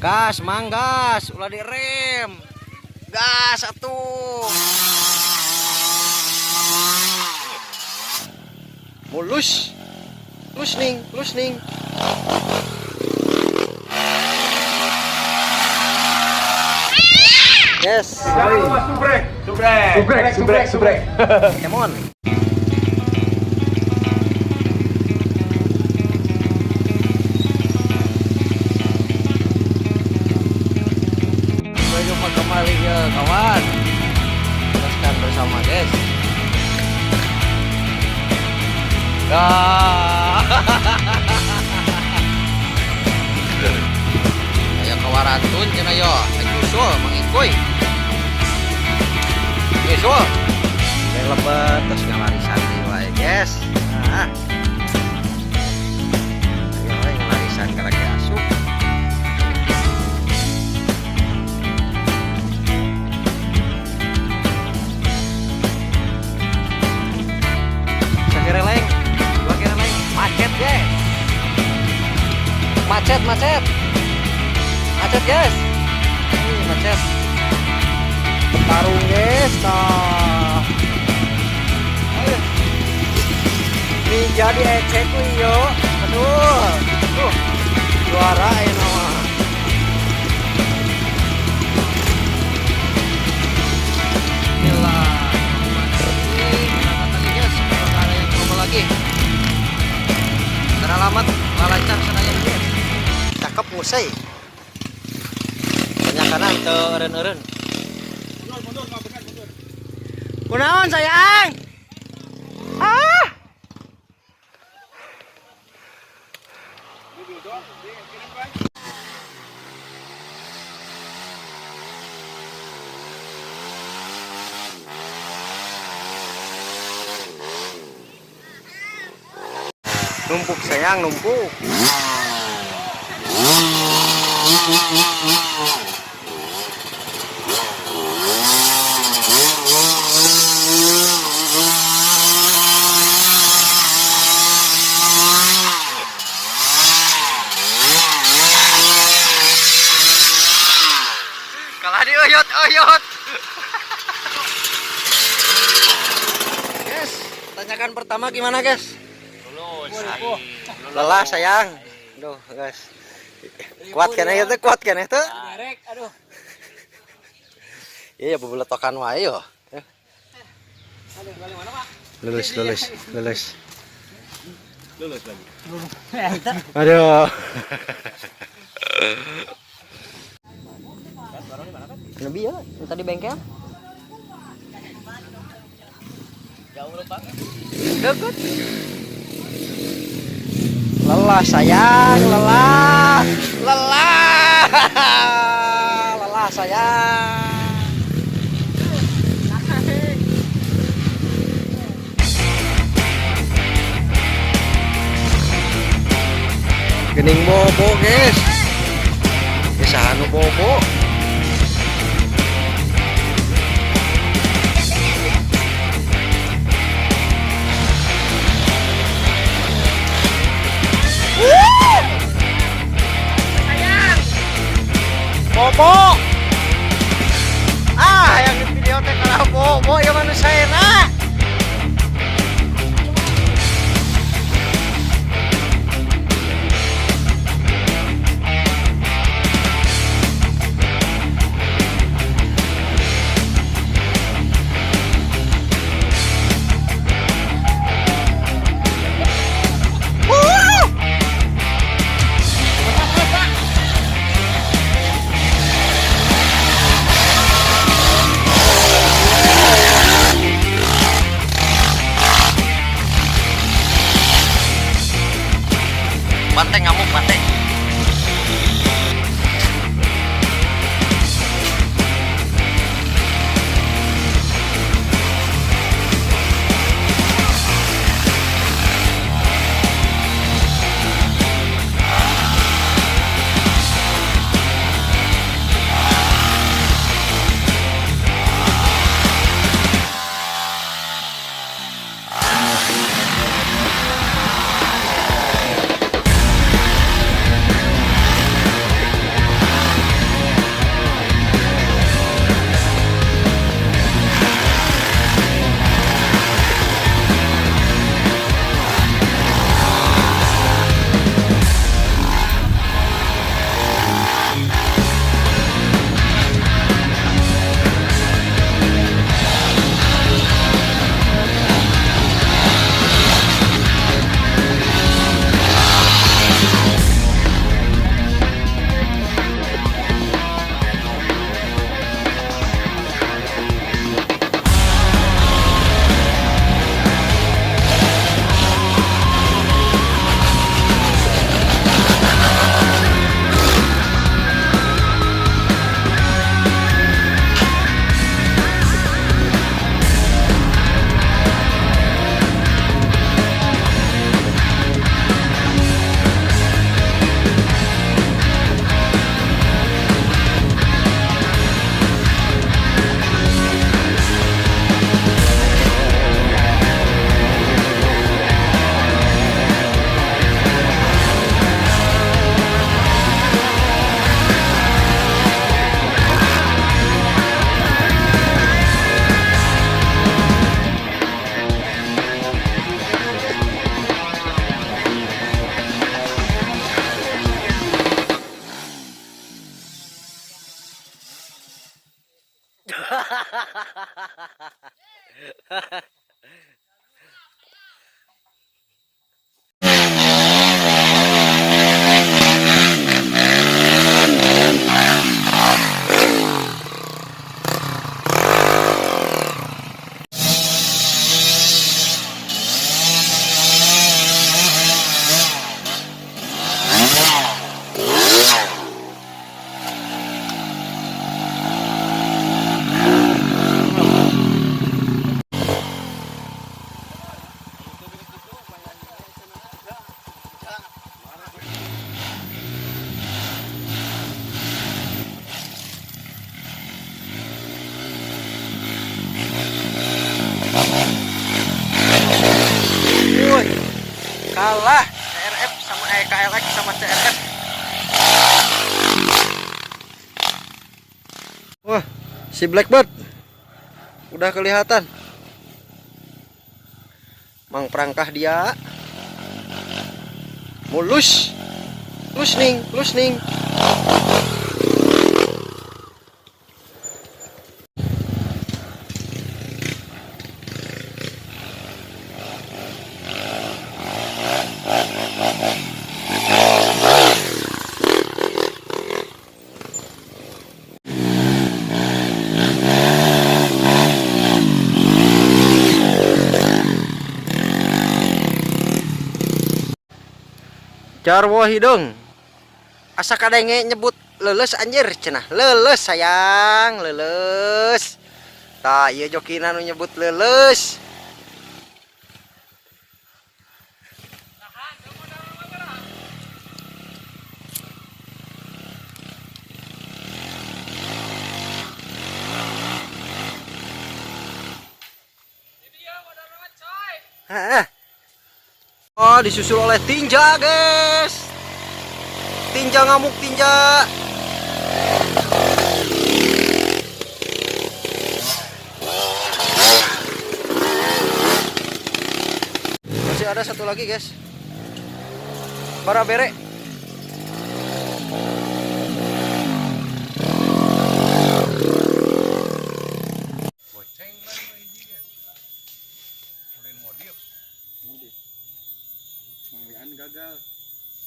Gas, manggas, ulah direm. Gas atuh. Mulus. Lus ning. Yes. Subrek. Come on. Jumpa kembali ya kawan. Teruskan bersama guys. Ayo kawarantun cenah yo, nyusul mangikoy. Nyusul. Yang lebat terus ngalarisan wae, guys. Nah. Ayo ngalarisan ka lagi asup. Sakira lain. Macet guys. Macet guys. Macet. Tarung guys. Nah. Ayo. Ini jadi ecek yo. Aduh. Juara ini mah. Gila. Lagi guys. Ada yang coba lagi. Alamat lancar sananya guys. Cakep musai. Banyak kanan ke eren-eren. Mundur. Kunaon sayang? Ah. Numpuk sayang, numpuk. Kalah di oyot. Guys, tanyakan pertama gimana guys? Lelah sayang. Aduh guys. Kuat kan itu? Aduh. Iya bebeletokan wae yo. Lulus lagi. Aduh. Lebih ya, tadi bengkel. Jauh lupa. Dekat. Lelah sayang, lelah sayang. Gening bobo guys. Bisahan bobo. Sayang. Bobo. Yang di video teh kana bobo ya manusia na. Woi, kalah CRF sama KLX sama CRF. Wah, si Blackbird udah kelihatan. Mang perangkah dia mulus, lusning. Jarwo hidung. Asa kadenge nyebut leles anjir cenah. Leles sayang, leles. Tah ieu jokina nu nyebut leles. Oh, disusul oleh tinja, guys. Tinja ngamuk, tinja. Masih ada satu lagi, guys. Bara bere. Gagal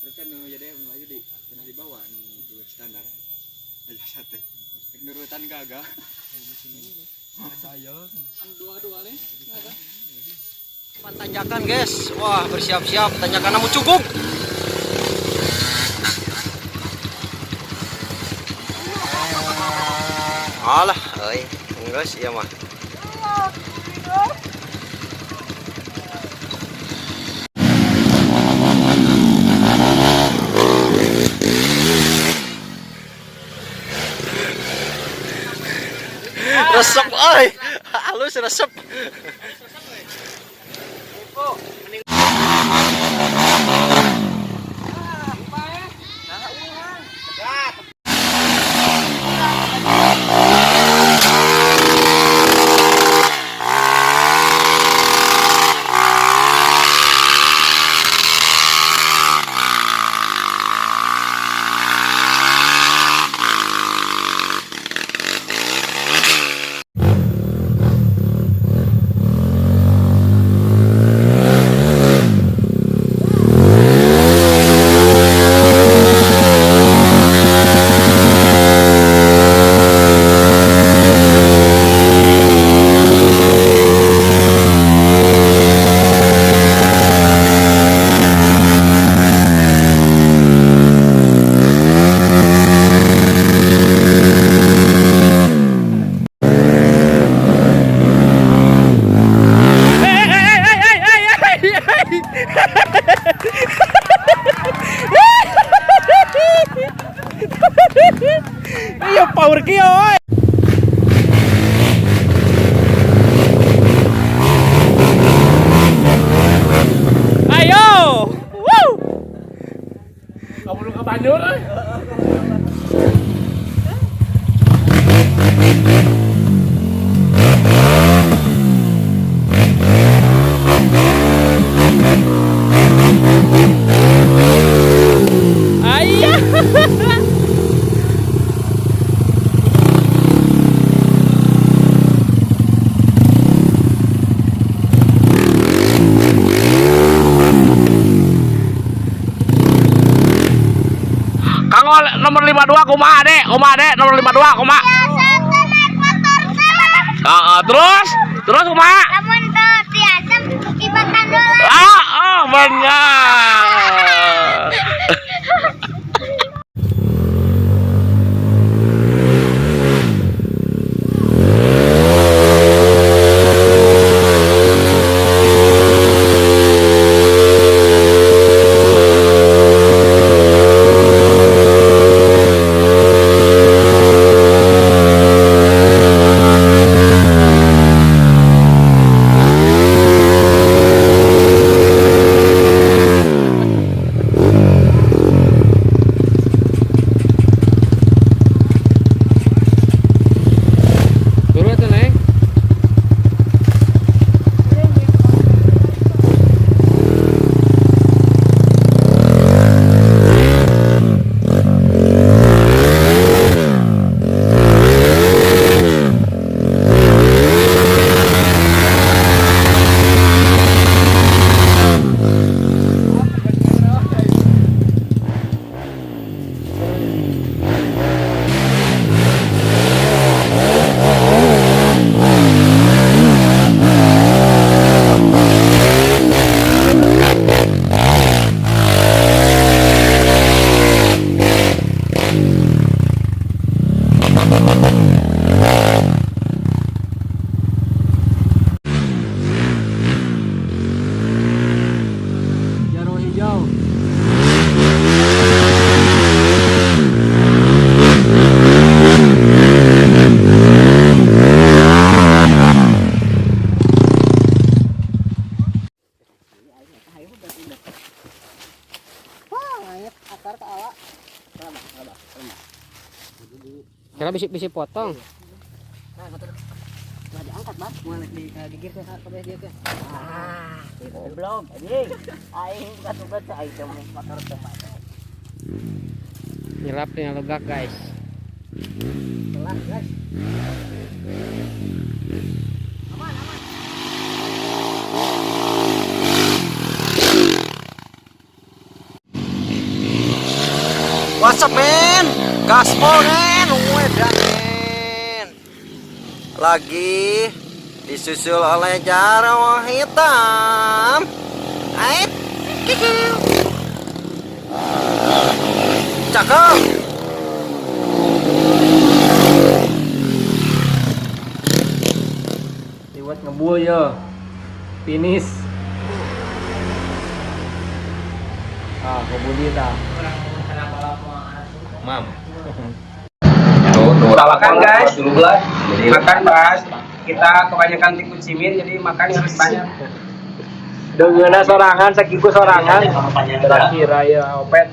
terus kan jadi aja di pernah dibawa nih dua standar aja sate nurutan gagal dua nih Tanjakan, guys. Wah, bersiap-siap tanjakan namun cukup. Alah, enggak sih ya mah. Resep, halus resep. Iya power ki oi. Ayo. Woo. Kamu lu ke Bandung euy. 52 kumaha dek? Nomor 52 kumaha? Terus kumaha? Benar. Kira bisa potong. Nah, diangkat, Mas. Mulai digigir ke dia ke. Belum, anjing. Aing bukan sa aing teh motor teman. Nyerap nih logak, guys. Telah, guys. What's up, man? Gaspol, men. Wedan, men. Lagi disusul oleh Jarawah hitam. Ait. Kikil. Cakep. Liwat ngebul ya. Finish. Ah, kebuli dah. Mam. Makan guys, makan beras. Kita kebanyakan tikus cimin, jadi makan harus banyak. Dengan sorangan, sakiku sorangan. Terakhir ya opet.